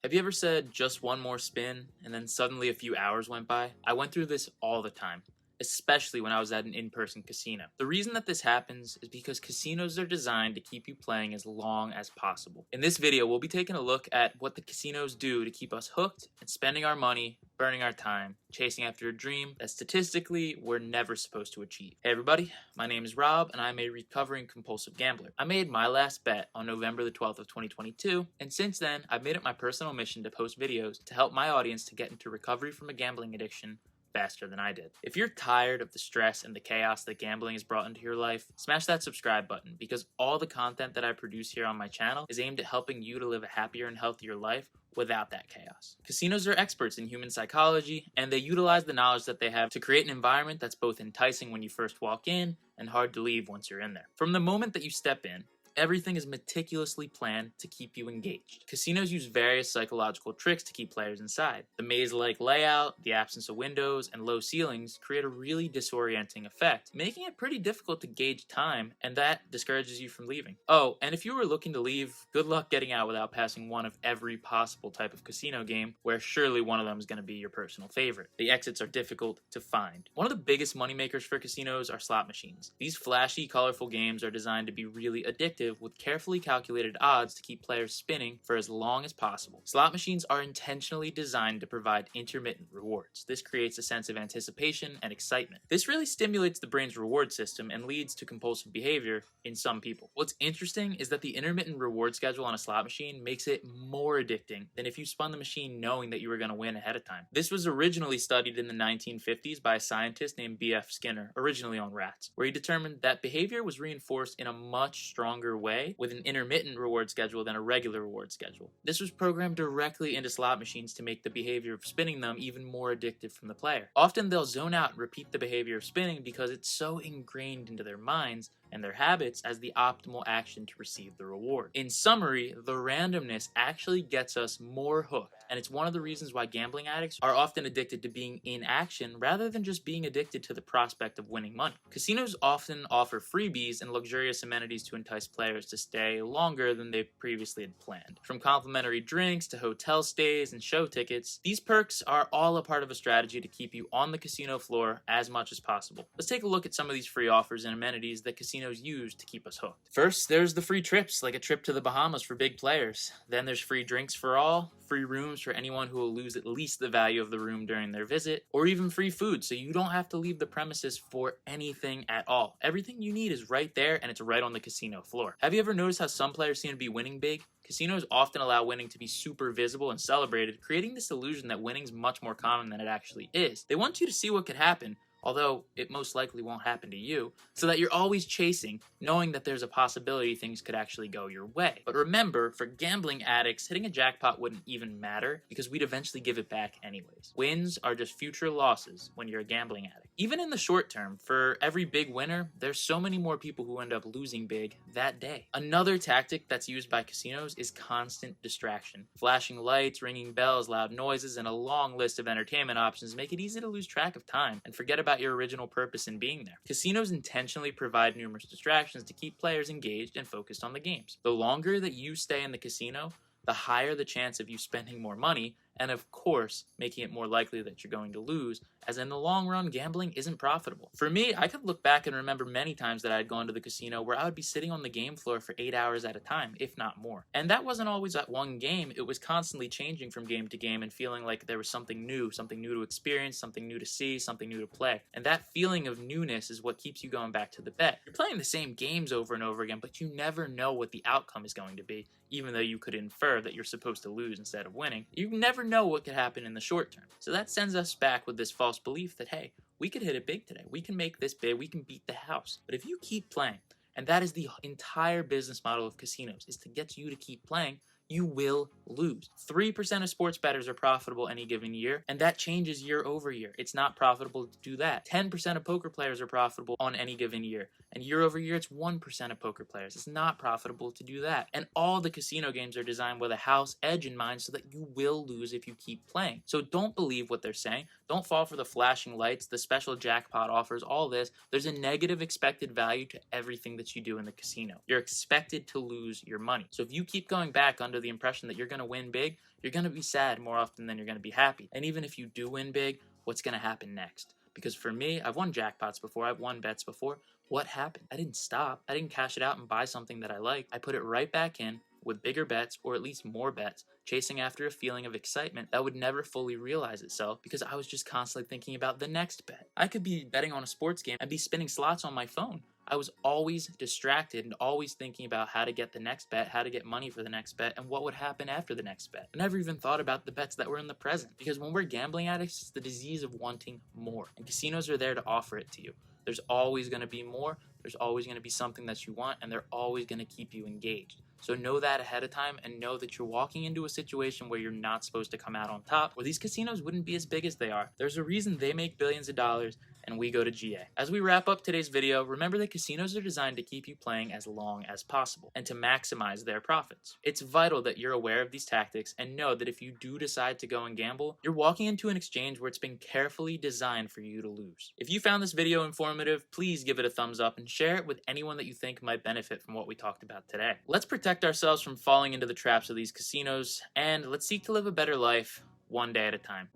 Have you ever said just one more spin and then suddenly a few hours went by? I went through this all the time, especially when I was at an in-person casino. The reason that this happens is because casinos are designed to keep you playing as long as possible. In this video, we'll be taking a look at what the casinos do to keep us hooked and spending our money, burning our time, chasing after a dream that statistically we're never supposed to achieve. Hey everybody, my name is Rob and I'm a recovering compulsive gambler. I made my last bet on November the 12th of 2022, and since then I've made it my personal mission to post videos to help my audience to get into recovery from a gambling addiction faster than I did. If you're tired of the stress and the chaos that gambling has brought into your life, smash that subscribe button, because all the content that I produce here on my channel is aimed at helping you to live a happier and healthier life without that chaos. Casinos are experts in human psychology, and they utilize the knowledge that they have to create an environment that's both enticing when you first walk in and hard to leave once you're in there. From the moment that you step in, everything is meticulously planned to keep you engaged. Casinos use various psychological tricks to keep players inside. The maze-like layout, the absence of windows, and low ceilings create a really disorienting effect, making it pretty difficult to gauge time, and that discourages you from leaving. Oh, and if you were looking to leave, good luck getting out without passing one of every possible type of casino game, where surely one of them is going to be your personal favorite. The exits are difficult to find. One of the biggest moneymakers for casinos are slot machines. These flashy, colorful games are designed to be really addictive, with carefully calculated odds to keep players spinning for as long as possible. Slot machines are intentionally designed to provide intermittent rewards. This creates a sense of anticipation and excitement. This really stimulates the brain's reward system and leads to compulsive behavior in some people. What's interesting is that the intermittent reward schedule on a slot machine makes it more addicting than if you spun the machine knowing that you were going to win ahead of time. This was originally studied in the 1950s by a scientist named B.F. Skinner, originally on rats, where he determined that behavior was reinforced in a much stronger way with an intermittent reward schedule than a regular reward schedule. This was programmed directly into slot machines to make the behavior of spinning them even more addictive from the player. Often they'll zone out and repeat the behavior of spinning because it's so ingrained into their minds and their habits as the optimal action to receive the reward. In summary, the randomness actually gets us more hooked, and it's one of the reasons why gambling addicts are often addicted to being in action rather than just being addicted to the prospect of winning money. Casinos often offer freebies and luxurious amenities to entice players to stay longer than they previously had planned. From complimentary drinks to hotel stays and show tickets, these perks are all a part of a strategy to keep you on the casino floor as much as possible. Let's take a look at some of these free offers and amenities that casinos use to keep us hooked. First, there's the free trips, like a trip to the Bahamas for big players. Then there's free drinks for all, free rooms for anyone who will lose at least the value of the room during their visit, or even free food, so you don't have to leave the premises for anything at all. Everything you need is right there, and it's right on the casino floor. Have you ever noticed how some players seem to be winning big? Casinos often allow winning to be super visible and celebrated, creating this illusion that winning's much more common than it actually is. They want you to see what could happen, although it most likely won't happen to you, so that you're always chasing, knowing that there's a possibility things could actually go your way. But remember, for gambling addicts, hitting a jackpot wouldn't even matter, because we'd eventually give it back anyways. Wins are just future losses when you're a gambling addict. Even in the short term, for every big winner, there's so many more people who end up losing big that day. Another tactic that's used by casinos is constant distraction. Flashing lights, ringing bells, loud noises, and a long list of entertainment options make it easy to lose track of time and forget about your original purpose in being there. Casinos intentionally provide numerous distractions to keep players engaged and focused on the games. The longer that you stay in the casino, the higher the chance of you spending more money, and of course, making it more likely that you're going to lose, as in the long run, gambling isn't profitable. For me, I could look back and remember many times that I had gone to the casino where I would be sitting on the game floor for 8 hours at a time, if not more. And that wasn't always at one game, it was constantly changing from game to game and feeling like there was something new to experience, something new to see, something new to play. And that feeling of newness is what keeps you going back to the bet. You're playing the same games over and over again, but you never know what the outcome is going to be, even though you could infer that you're supposed to lose instead of winning. You never know what could happen in the short term. So that sends us back with this false belief that, hey, we could hit it big today. We can make this big. We can beat the house. But if you keep playing, and that is the entire business model of casinos, is to get you to keep playing, you will lose. 3% of sports bettors are profitable any given year, and that changes year over year. It's not profitable to do that. 10% of poker players are profitable on any given year, and And year over year, it's 1% of poker players. It's not profitable to do that. And all the casino games are designed with a house edge in mind so that you will lose if you keep playing. So don't believe what they're saying. Don't fall for the flashing lights, the special jackpot offers, all this. There's a negative expected value to everything that you do in the casino. You're expected to lose your money. So if you keep going back under the impression that you're going to win big, you're going to be sad more often than you're going to be happy. And even if you do win big, what's going to happen next? Because for me, I've won jackpots before, I've won bets before. What happened? I didn't stop. I didn't cash it out and buy something that I like. I put it right back in with bigger bets, or at least more bets, chasing after a feeling of excitement that would never fully realize itself because I was just constantly thinking about the next bet. I could be betting on a sports game and be spinning slots on my phone. I was always distracted and always thinking about how to get the next bet, how to get money for the next bet, and what would happen after the next bet. I never even thought about the bets that were in the present, because when we're gambling addicts, it's the disease of wanting more, and casinos are there to offer it to you. There's always going to be more, there's always going to be something that you want, and they're always going to keep you engaged. So know that ahead of time, and know that you're walking into a situation where you're not supposed to come out on top, or these casinos wouldn't be as big as they are. There's a reason they make billions of dollars and we go to GA. As we wrap up today's video, remember that casinos are designed to keep you playing as long as possible and to maximize their profits. It's vital that you're aware of these tactics and know that if you do decide to go and gamble, you're walking into an exchange where it's been carefully designed for you to lose. If you found this video informative, please give it a thumbs up and share it with anyone that you think might benefit from what we talked about today. Let's protect ourselves from falling into the traps of these casinos, and let's seek to live a better life one day at a time.